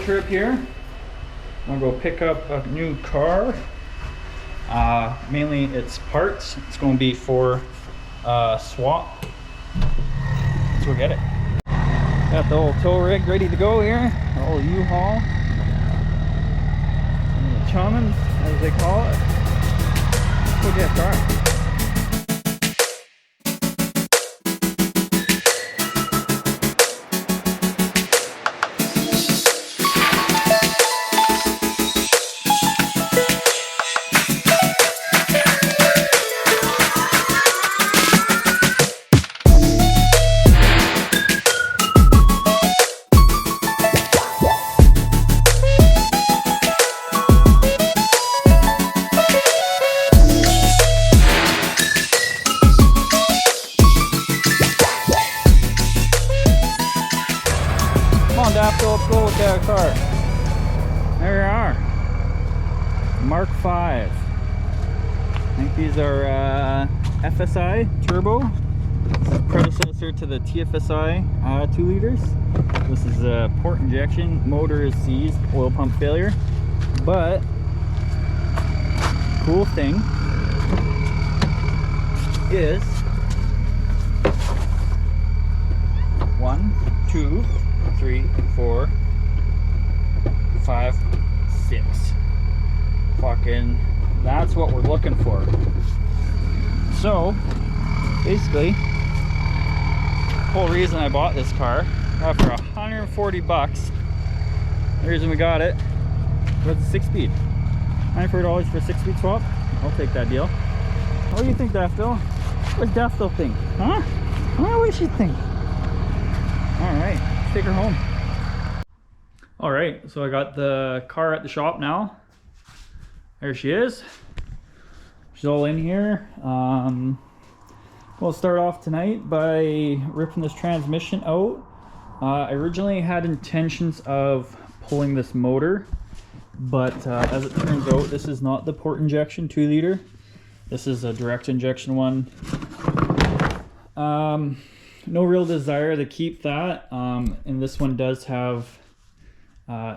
trip here. I'm gonna go pick up a new car. Mainly it's parts. It's going to be for swap. Let's go get it. Got the old tow rig ready to go here. The old U-Haul. The Chummins, as they call it. Let's go get a car. Let's go look at a car. There we are. Mark 5. I think these are FSI turbo. This is predecessor to the TFSI 2 liters. This is a port injection. Motor is seized, oil pump failure. But cool thing is 1, 2, 3, 4, 5, 6. Fucking, that's what we're looking for. So, basically, the whole reason I bought this car, got for 140 bucks. The reason we got it was a 6-speed. $94 for a 6-speed swap. I'll take that deal. What do you think, Daffodil? What does Daffodil think? Huh? What does she think? Alright, let's take her home. Alright, so I got the car at the shop now. There she is. She's all in here. We'll start off tonight by ripping this transmission out. I originally had intentions of pulling this motor, but as it turns out, this is not the port injection 2 liter. This is a direct injection one. No real desire to keep that, and this one does have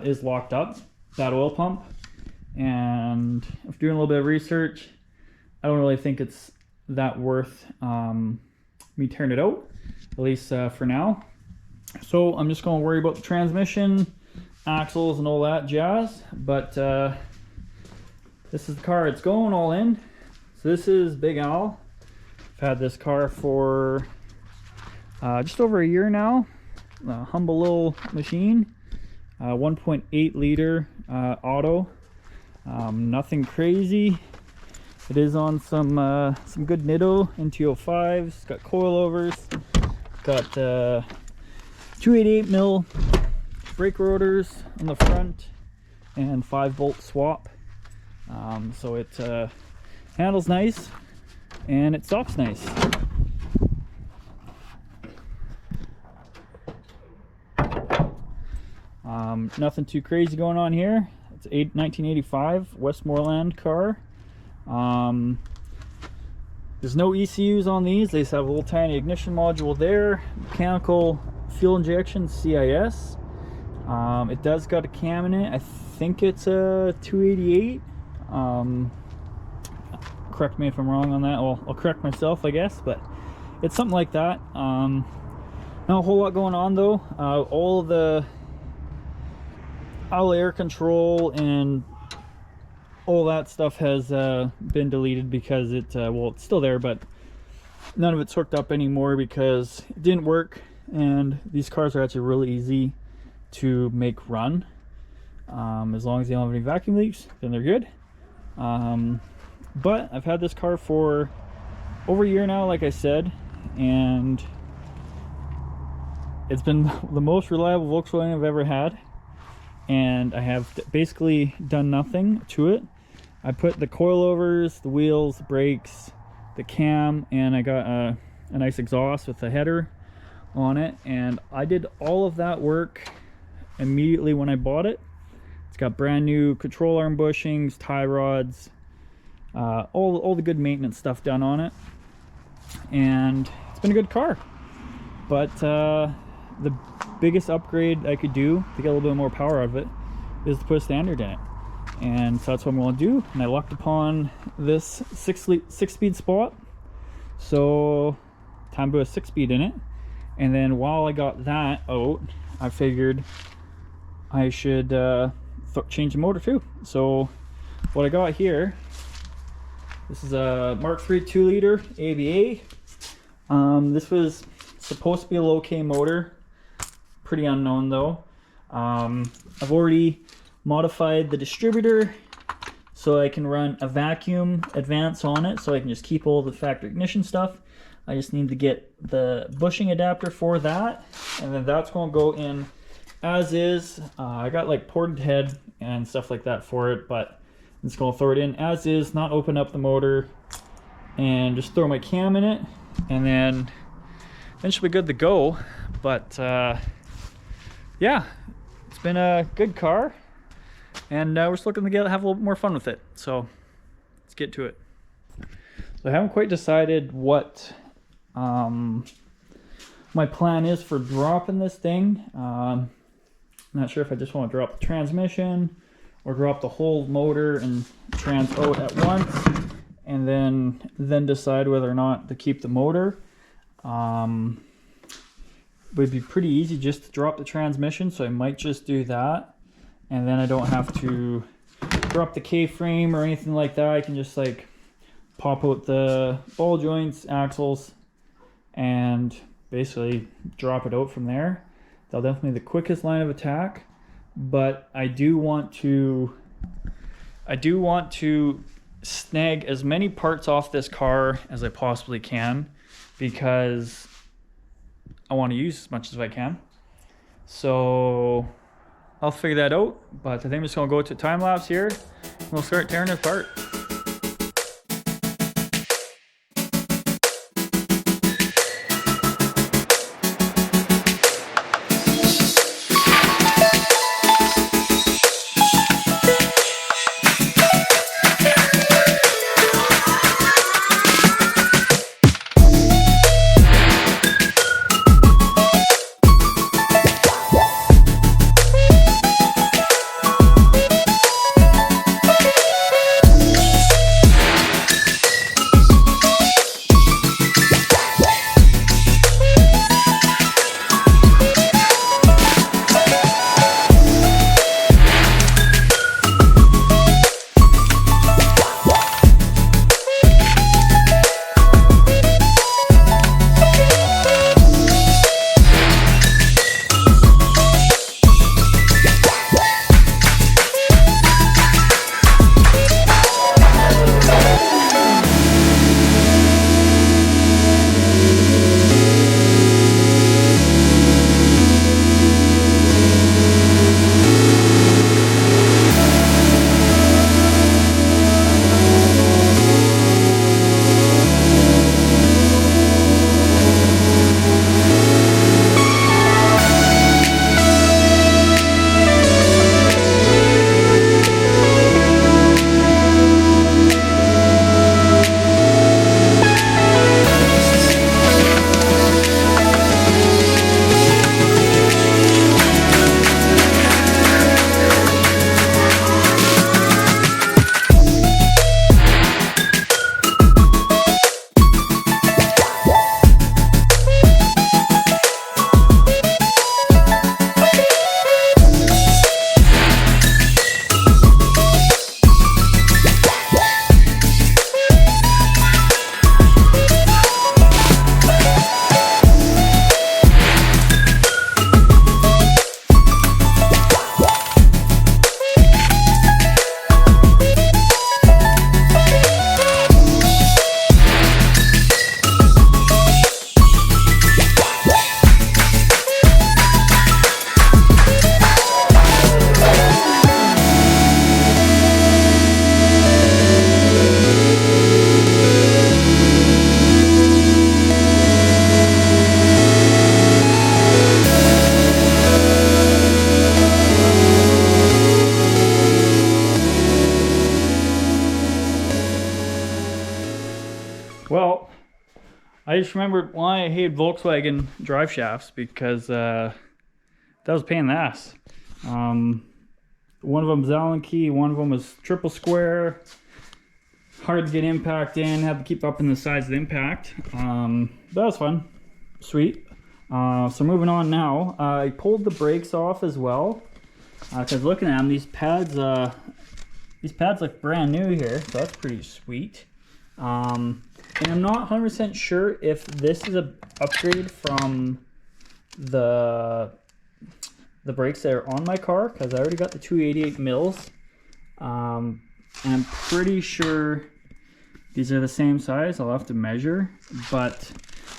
is locked up, that oil pump, and after doing a little bit of research, I don't really think it's that worth me tearing it out, at least for now. So I'm just going to worry about the transmission, axles, and all that jazz. But this is the car it's going all in. So this is Big Al. I've had this car for just over a year now. A humble little machine. 1.8 liter auto. Nothing crazy. It is on some good Nitto NT05s. Got coilovers. Got 288 mil brake rotors on the front and 5-bolt swap. So it handles nice and it stops nice. Nothing too crazy going on here. It's a 1985 Westmoreland car. There's no ECUs on these. They just have a little tiny ignition module there. Mechanical fuel injection, CIS. It does got a cam in it. I think it's a 288. Correct me if I'm wrong on that. Well, I'll correct myself, I guess, but it's something like that. Not a whole lot going on though. All the air control and all that stuff has been deleted because it well, it's still there, but none of it's hooked up anymore because it didn't work. And these cars are actually really easy to make run, as long as they don't have any vacuum leaks, then they're good. But I've had this car for over a year now, like I said, and it's been the most reliable Volkswagen I've ever had. And I have basically done nothing to it. I put the coilovers, the wheels, the brakes, the cam, and I got a nice exhaust with a header on it. And I did all of that work immediately when I bought it. It's got brand new control arm bushings, tie rods, all the good maintenance stuff done on it. And it's been a good car. But the biggest upgrade I could do to get a little bit more power out of it is to put a standard in it. And so that's what I'm going to do. And I lucked upon this six-speed spot. So time to put a 6-speed in it. And then while I got that out, I figured I should change the motor too. So what I got here, this is a Mark III 2-liter AVA. This was supposed to be a low K motor, pretty unknown though. I've already modified the distributor so I can run a vacuum advance on it, so I can just keep all the factory ignition stuff. I just need to get the bushing adapter for that, and then that's going to go in as is. I got like ported head and stuff like that for it, but I'm just going to throw it in as is, not open up the motor, and just throw my cam in it, and then she'll be good to go. But yeah, it's been a good car, and we're just looking to have a little more fun with it. So let's get to it. So I haven't quite decided what my plan is for dropping this thing. I'm not sure if I just want to drop the transmission or drop the whole motor and trans out at once, and then decide whether or not to keep the motor. It would be pretty easy just to drop the transmission, so I might just do that, and then I don't have to drop the K-frame or anything like that. I can just like pop out the ball joints, axles, and basically drop it out from there. That'll definitely be the quickest line of attack, but I do want to snag as many parts off this car as I possibly can, because I want to use as much as I can. So I'll figure that out, but I think I'm just going to go to time lapse here and we'll start tearing it apart. I just remembered why I hate Volkswagen drive shafts, because that was a pain in the ass. One of them was Allen key, one of them was triple square. Hard to get impact in, had to keep up in the size of the impact. That was fun. Sweet. So moving on now. I pulled the brakes off as well. Because looking at them, these pads look brand new here, so that's pretty sweet. And I'm not 100% sure if this is an upgrade from the brakes that are on my car, because I already got the 288 mils. And I'm pretty sure these are the same size. I'll have to measure, but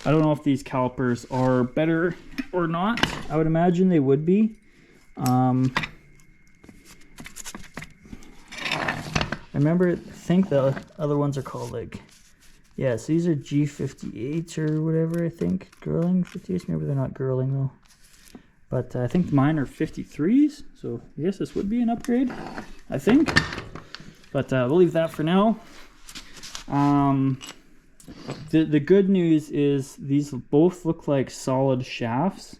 I don't know if these calipers are better or not. I would imagine they would be. I think the other ones are called like, yeah, so these are G58s or whatever, I think. Girling 58s, maybe they're not girling though. But I think mine are 53s, so I guess this would be an upgrade, I think. But we'll leave that for now. The good news is these both look like solid shafts.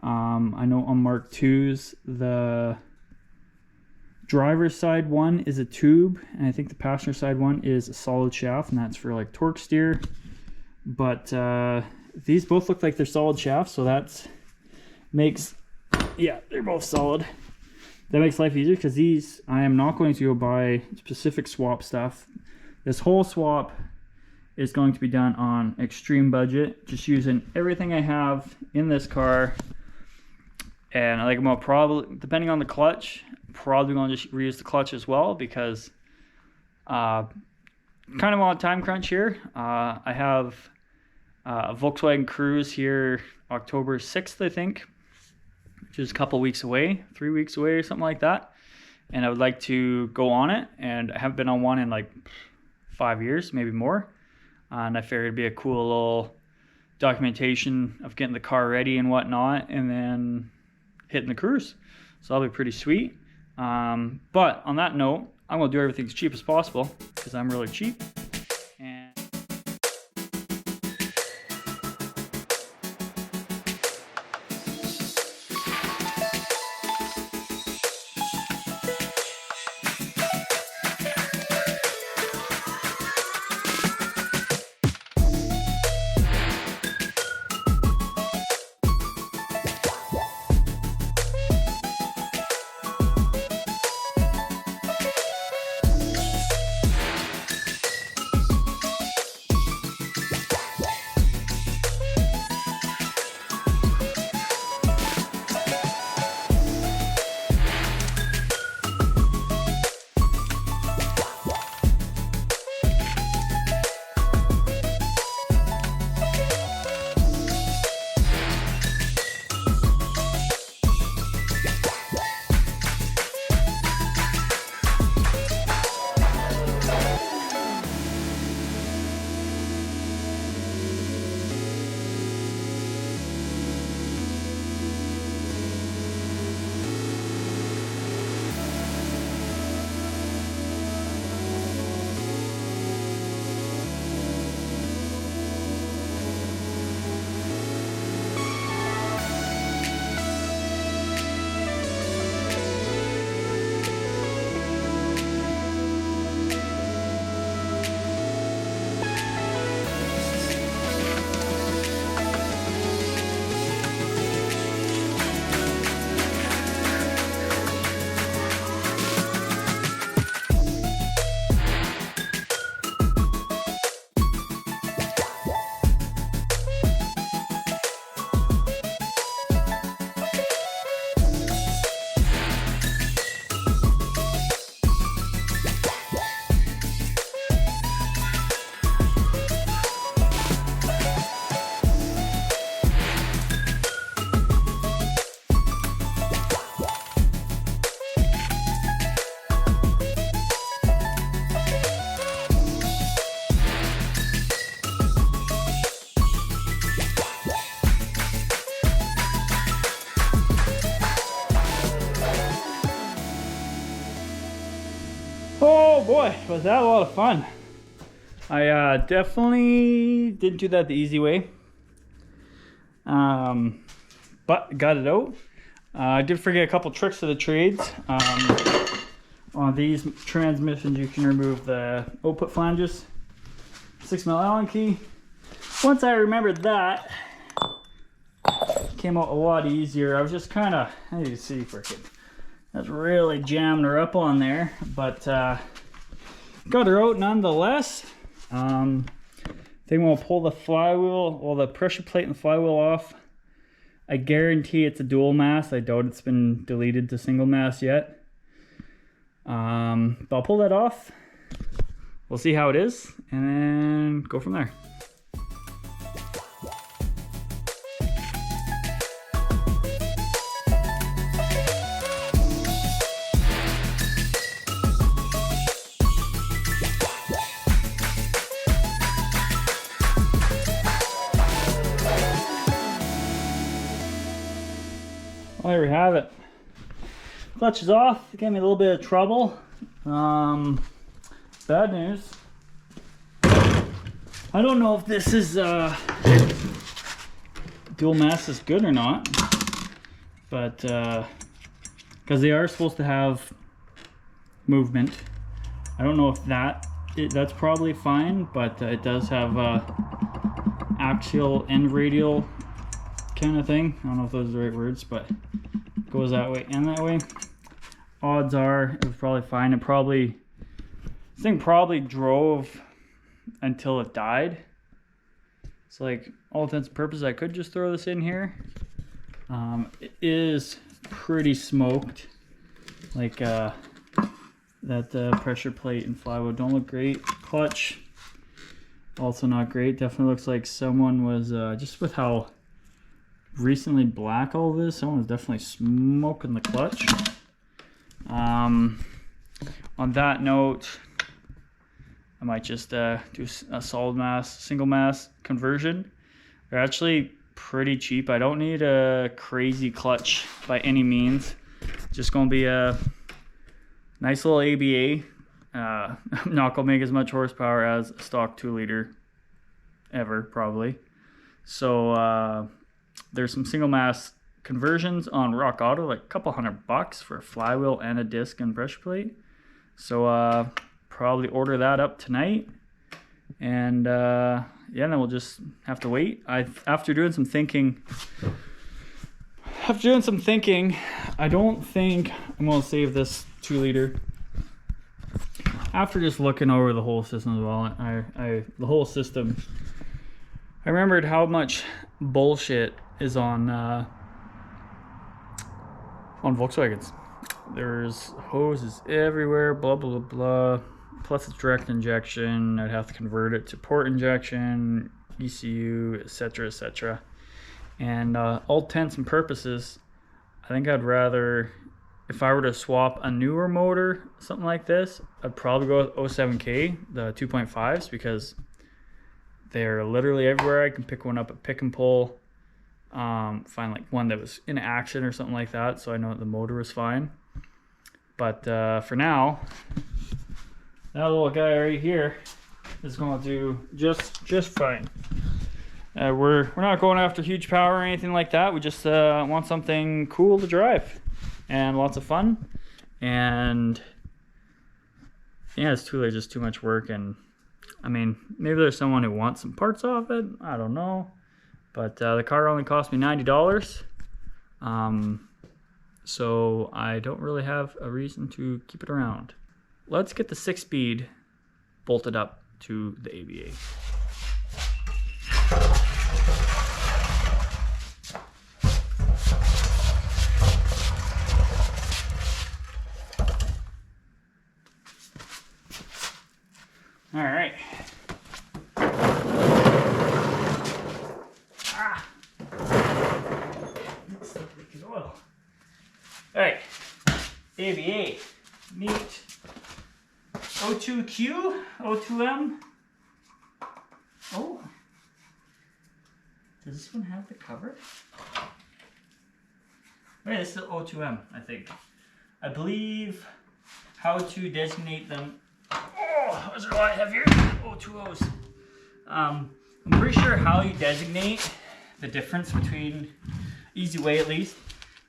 I know on Mark II's, the driver's side one is a tube, and I think the passenger side one is a solid shaft, and that's for like torque steer. But these both look like they're solid shafts, so that's makes, yeah, they're both solid. That makes life easier, because these, I am not going to go buy specific swap stuff. This whole swap is going to be done on extreme budget, just using everything I have in this car. And like, I'm probably, depending on the clutch, probably going to just reuse the clutch as well, because kind of on a time crunch here. I have a Volkswagen Cruise here October 6th, I think, which is a couple weeks away, 3 weeks away or something like that. And I would like to go on it, and I haven't been on one in like 5 years, maybe more. And I figured it'd be a cool little documentation of getting the car ready and whatnot, and then hitting the cruise. So that'll be pretty sweet. But on that note, I'm going to do everything as cheap as possible, because I'm really cheap. And oh boy, was that a lot of fun. I definitely didn't do that the easy way, but got it out. I did forget a couple tricks of the trades. On these transmissions, you can remove the output flanges, 6mm Allen key. Once I remembered that, it came out a lot easier. I was just kind of, as you see, freaking, that's really jamming her up on there, but got her out nonetheless. I think we'll pull the flywheel, well, the pressure plate and the flywheel off. I guarantee it's a dual mass. I doubt it's been deleted to single mass yet. But I'll pull that off. We'll see how it is and then go from there. Well, there we have it. Clutch is off. It gave me a little bit of trouble. Bad news. I don't know if this is dual mass is good or not, but because they are supposed to have movement. I don't know if that's probably fine, but it does have axial and radial kind of thing. I don't know if those are the right words, but it goes that way and that way. Odds are it was probably fine. This thing probably drove until it died. So like all intents and purposes, I could just throw this in here. It is pretty smoked. Like that pressure plate and flywheel don't look great. Clutch also not great. Definitely looks like someone was just with how recently black all this, someone was definitely smoking the clutch. On that note, I might just do a solid mass, single mass conversion. They're actually pretty cheap. I don't need a crazy clutch by any means. Just gonna be a nice little ABA. I'm not gonna make as much horsepower as a stock 2-liter ever, probably. So there's some single mass conversions on Rock Auto, like a couple $100 for a flywheel and a disc and pressure plate. So probably order that up tonight, and yeah, then we'll just have to wait. After doing some thinking, I don't think I'm gonna save this 2-liter. After just looking over the whole system as well, the whole system, I remembered how much bullshit is on Volkswagens. There's hoses everywhere, blah blah blah blah. Plus it's direct injection. I'd have to convert it to port injection, ECU, etc., etc. And all intents and purposes, I think I'd rather, if I were to swap a newer motor, something like this, I'd probably go with 07K, the 2.5s, because they're literally everywhere. I can pick one up at pick and pull. Find like one that was in action or something like that, so I know the motor was fine. But for now, that little guy right here is going to do just fine. We're not going after huge power or anything like that. We just want something cool to drive and lots of fun. And yeah, it's just too much work. And I mean, maybe there's someone who wants some parts off it. I don't know. But the car only cost me $90. So I don't really have a reason to keep it around. Let's get the 6-speed bolted up to the ABA. All right. All right, ABA, meet O2Q, O2M. Oh, does this one have the cover? Wait, this is O2M, I think. I believe how to designate them. Oh, Oh, those are a lot heavier. O2Os. I'm pretty sure how you designate the difference between, easy way at least,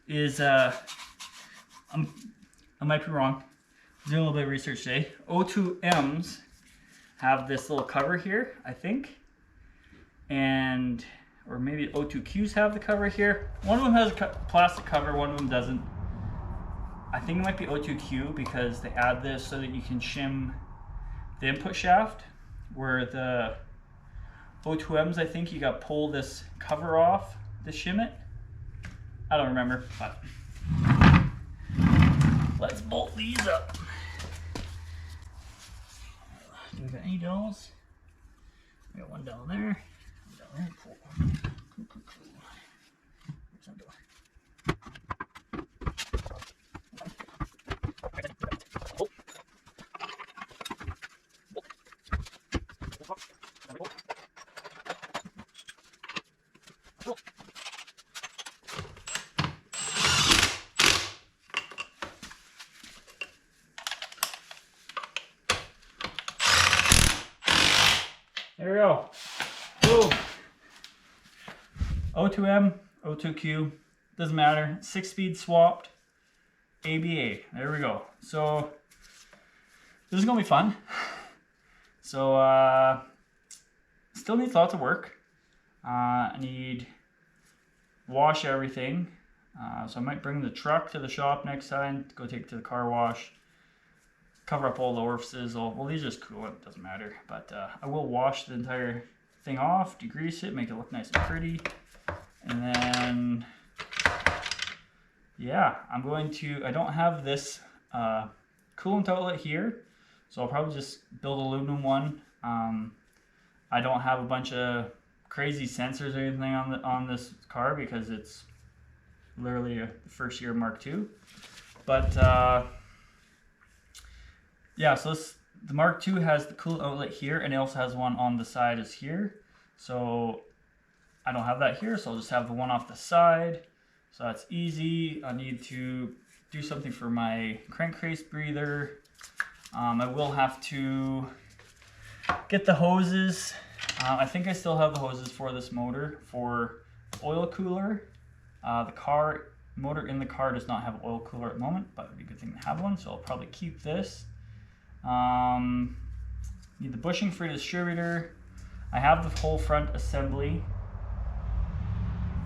is I might be wrong. I'm doing a little bit of research today. O2Ms have this little cover here, I think, and or maybe O2Qs have the cover here. One of them has a plastic cover, one of them doesn't. I think it might be O2Q because they add this so that you can shim the input shaft, where the O2Ms, I think you got to pull this cover off to shim it. I don't remember, but let's bolt these up. Do we got any dowels? We got one down there. Down there. Cool. Cool. Where's that door? There we go. Whoa. O2M, O2Q, doesn't matter. 6-speed swapped, ABA. There we go. So this is gonna be fun. So still needs lots of work. I need wash everything. So I might bring the truck to the shop next time, go take it to the car wash. Cover up all the orifices. Well, these are just coolant, doesn't matter. But I will wash the entire thing off, degrease it, make it look nice and pretty. And then, yeah, I don't have this coolant outlet here, so I'll probably just build an aluminum one. I don't have a bunch of crazy sensors or anything on this car because it's literally a first year Mark II. But yeah, so the Mark II has the coolant outlet here, and it also has one on the side is here. So I don't have that here, so I'll just have the one off the side. So that's easy. I need to do something for my crankcase breather. I will have to get the hoses. I think I still have the hoses for this motor for oil cooler. The motor in the car does not have an oil cooler at the moment, but it'd be a good thing to have one, so I'll probably keep this. Need the bushing for the distributor. I have the whole front assembly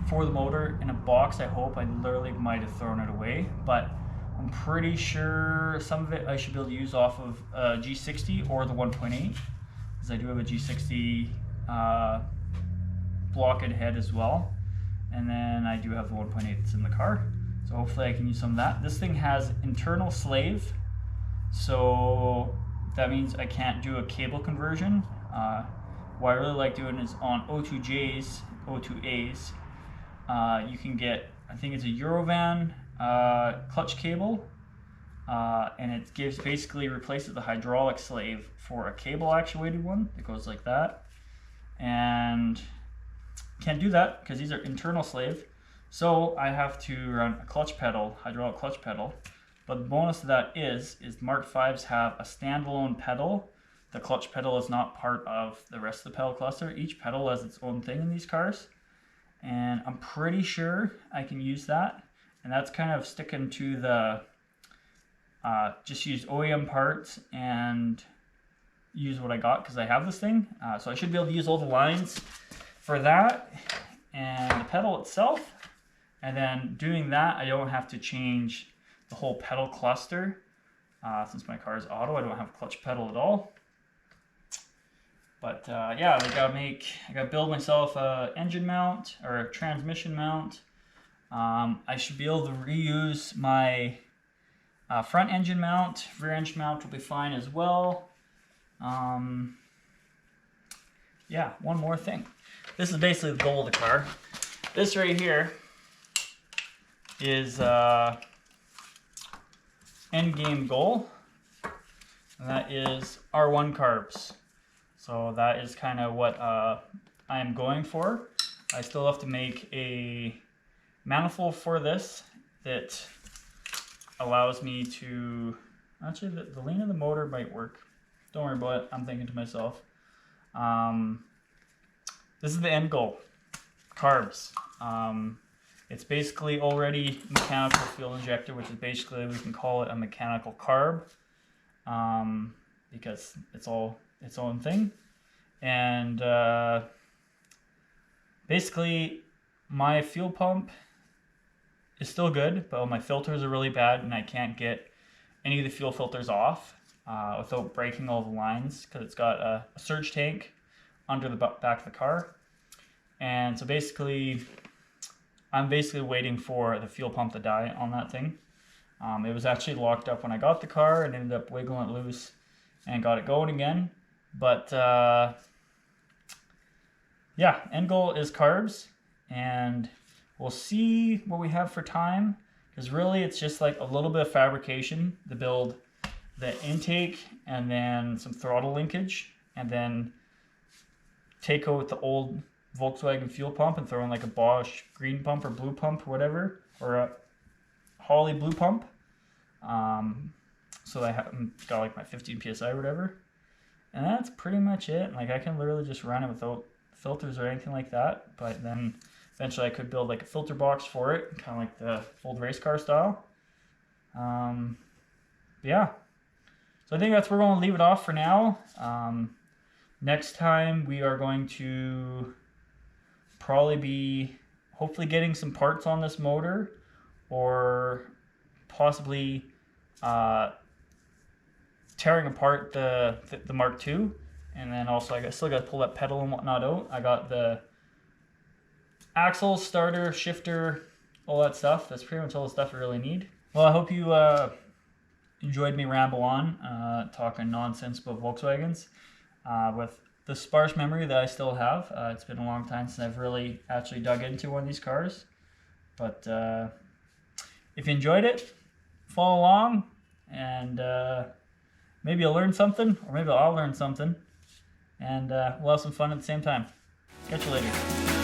for the motor in a box. I hope. I literally might have thrown it away, but I'm pretty sure some of it I should be able to use off of G60 or the 1.8, because I do have a G60 blockhead head as well, and then I do have the 1.8 that's in the car, so hopefully I can use some of that. This thing has internal slave, so that means I can't do a cable conversion. What I really like doing is on O2Js, O2As, you can get, I think it's a Eurovan clutch cable, and it basically replaces the hydraulic slave for a cable actuated one that goes like that. And can't do that because these are internal slave, so I have to run a clutch pedal, hydraulic clutch pedal. But the bonus of that is Mark V's have a standalone pedal. The clutch pedal is not part of the rest of the pedal cluster. Each pedal has its own thing in these cars, and I'm pretty sure I can use that. And that's kind of sticking to the just use OEM parts and use what I got because I have this thing. So I should be able to use all the lines for that and the pedal itself. And then doing that, I don't have to change the whole pedal cluster. Since my car is auto, I don't have a clutch pedal at all. But yeah, I gotta build myself a engine mount or a transmission mount. I should be able to reuse my front engine mount. Rear engine mount will be fine as well. Yeah, one more thing. This is basically the goal of the car. This right here is end game goal, and that is R1 carbs. So that is kind of what I am going for. I still have to make a manifold for this that allows me to, actually the lean of the motor might work. Don't worry about it. I'm thinking to myself. This is the end goal. Carbs. It's basically already mechanical fuel injector, which is basically, we can call it a mechanical carb, because it's all its own thing. And basically, my fuel pump is still good, but my filters are really bad, and I can't get any of the fuel filters off without breaking all the lines, because it's got a surge tank under the back of the car. And so basically, I'm basically waiting for the fuel pump to die on that thing. It was actually locked up when I got the car and ended up wiggling it loose and got it going again. But yeah, end goal is carbs, and we'll see what we have for time, because really it's just like a little bit of fabrication to build the intake and then some throttle linkage, and then take out the old Volkswagen fuel pump and throw in like a Bosch green pump or blue pump or whatever, or a Holley blue pump. So I got like my 15 psi or whatever, and that's pretty much it. Like I can literally just run it without filters or anything like that, but then eventually I could build like a filter box for it, kind of like the old race car style. Yeah, so I think that's where we're going to leave it off for now. Next time we are going to probably be hopefully getting some parts on this motor, or possibly tearing apart the Mark II, and then also I still got to pull that pedal and whatnot out. I got the axle, starter, shifter, all that stuff. That's pretty much all the stuff I really need. Well, I hope you enjoyed me ramble on, talking nonsense about Volkswagens with the sparse memory that I still have. It's been a long time since I've really actually dug into one of these cars. But if you enjoyed it, follow along, and maybe you'll learn something, or maybe I'll learn something, and we'll have some fun at the same time. Catch you later.